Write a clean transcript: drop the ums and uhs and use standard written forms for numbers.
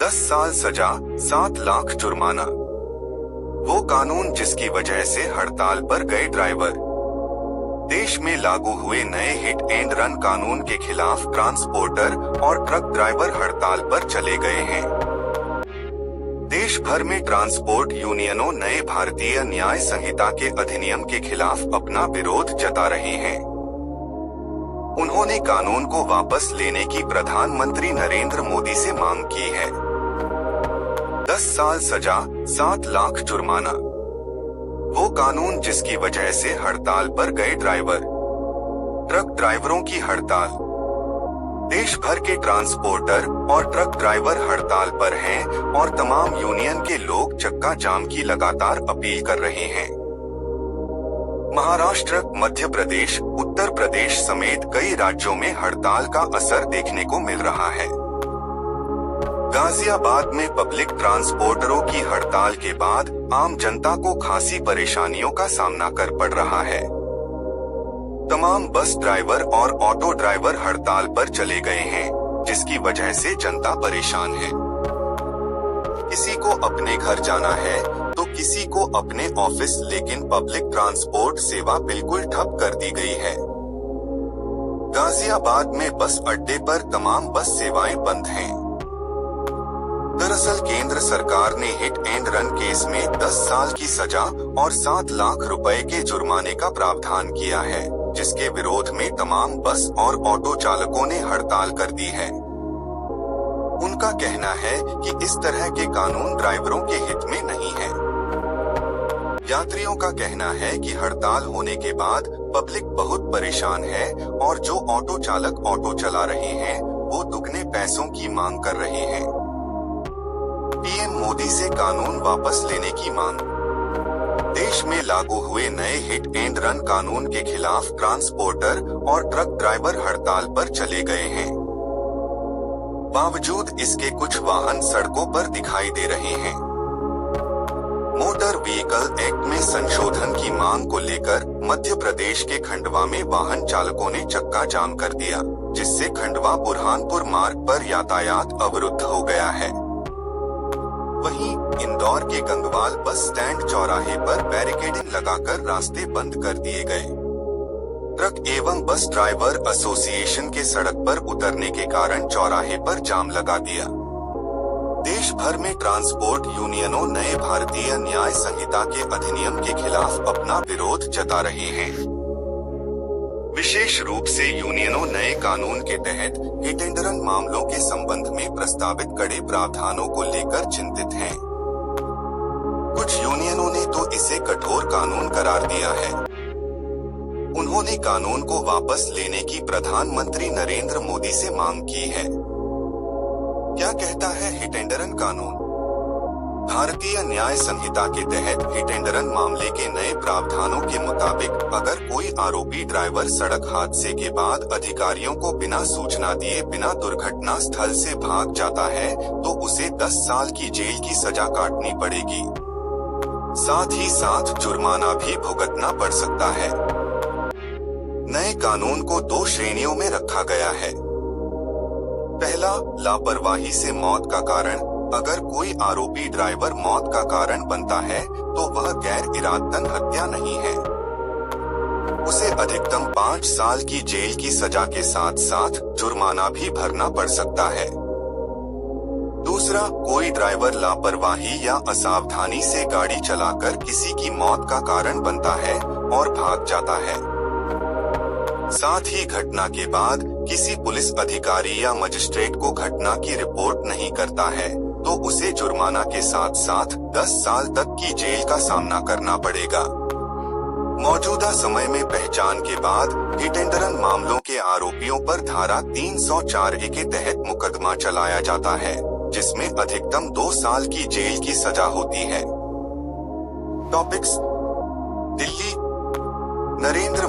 10 साल सजा, 7 लाख जुर्माना। वो कानून जिसकी वजह से हड़ताल पर गए ड्राइवर। देश में लागू हुए नए हिट एंड रन कानून के खिलाफ ट्रांसपोर्टर और ट्रक ड्राइवर हड़ताल पर चले गए हैं। देश भर में ट्रांसपोर्ट यूनियनों नए भारतीय न्याय संहिता के अधिनियम के खिलाफ अपना विरोध जता रहे हैं। उन्होंने कानून को वापस लेने की प्रधानमंत्री नरेंद्र मोदी से मांग की है। 10 साल सजा, 7 लाख जुर्माना। वो कानून जिसकी वजह से हड़ताल पर गए ड्राइवर। ट्रक ड्राइवरों की हड़ताल। देश भर के ट्रांसपोर्टर और ट्रक ड्राइवर हड़ताल पर हैं और तमाम यूनियन के लोग चक्का जाम की लगातार अपील कर रहे हैं। महाराष्ट्र, मध्य प्रदेश, उत्तर प्रदेश समेत कई राज्यों में हड़ताल का असर देखने को मिल रहा है। गाजियाबाद में पब्लिक ट्रांसपोर्टरों की हड़ताल के बाद आम जनता को खासी परेशानियों का सामना कर पड़ रहा है। तमाम बस ड्राइवर और ऑटो ड्राइवर हड़ताल पर चले गए हैं, जिसकी वजह से जनता परेशान है। किसी को अपने घर जाना है तो किसी को अपने ऑफिस, लेकिन पब्लिक ट्रांसपोर्ट सेवा बिल्कुल ठप कर दी गई है। गाजियाबाद में बस अड्डे पर तमाम बस सेवाएं बंद हैं। दरअसल केंद्र सरकार ने हिट एंड रन केस में 10 साल की सजा और 7 लाख रुपए के जुर्माने का प्रावधान किया है, जिसके विरोध में तमाम बस और ऑटो चालकों ने हड़ताल कर दी है। उनका कहना है कि इस तरह के कानून ड्राइवरों के हित में नहीं है। यात्रियों का कहना है कि हड़ताल होने के बाद पब्लिक बहुत परेशान है और जो ऑटो चालक ऑटो चला रहे हैं वो दुगने पैसों की मांग कर रहे हैं। पीएम मोदी से कानून वापस लेने की मांग। देश में लागू हुए नए हिट एंड रन कानून के खिलाफ ट्रांसपोर्टर और ट्रक ड्राइवर हड़ताल पर चले गए हैं। बावजूद इसके कुछ वाहन सड़कों पर दिखाई दे रहे हैं। मोटर व्हीकल एक्ट में संशोधन की मांग को लेकर मध्य प्रदेश के खंडवा में वाहन चालकों ने चक्का जाम कर दिया, जिससे खंडवा बुरहानपुर मार्ग पर यातायात अवरुद्ध हो गया है। वहीं इंदौर के गंगवाल बस स्टैंड चौराहे पर बैरिकेडिंग लगाकर रास्ते बंद कर दिए गए। ट्रक एवं बस ड्राइवर एसोसिएशन के सड़क पर उतरने के कारण चौराहे पर जाम लगा दिया। देश भर में ट्रांसपोर्ट यूनियनों नए भारतीय न्याय संहिता के अधिनियम के खिलाफ अपना विरोध जता रहे हैं। विशेष रूप से यूनियनों नए कानून के तहत हिट एंड रन मामलों के संबंध में प्रस्तावित कड़े प्रावधानों को लेकर चिंतित हैं। कुछ यूनियनों ने तो इसे कठोर कानून करार दिया है। उन्होंने कानून को वापस लेने की प्रधानमंत्री नरेंद्र मोदी से मांग की है। क्या कहता है हिट एंड रन कानून? भारतीय न्याय संहिता के तहत हिट एंड रन मामले के नए प्रावधानों के मुताबिक अगर कोई आरोपी ड्राइवर सड़क हादसे के बाद अधिकारियों को बिना सूचना दिए बिना दुर्घटना स्थल से भाग जाता है तो उसे 10 साल की जेल की सजा काटनी पड़ेगी। साथ ही साथ जुर्माना भी भुगतना पड़ सकता है। नए कानून को 2 श्रेणियों में रखा गया है। पहला, लापरवाही से मौत का कारण। अगर कोई आरोपी ड्राइवर मौत का कारण बनता है तो वह गैर इरादतन हत्या नहीं है। उसे अधिकतम 5 साल की जेल की सजा के साथ साथ जुर्माना भी भरना पड़ सकता है। दूसरा, कोई ड्राइवर लापरवाही या असावधानी से गाड़ी चलाकर किसी की मौत का कारण बनता है और भाग जाता है। साथ ही घटना के बाद किसी पुलिस अधिकारी या मजिस्ट्रेट को घटना की रिपोर्ट नहीं करता है तो उसे जुर्माना के साथ साथ 10 साल तक की जेल का सामना करना पड़ेगा। मौजूदा समय में पहचान के बाद हिट एंड रन मामलों के आरोपियों पर धारा 304A के तहत मुकदमा चलाया जाता है, जिसमें अधिकतम 2 साल की जेल की सजा होती है। टॉपिक्स: दिल्ली, नरेंद्र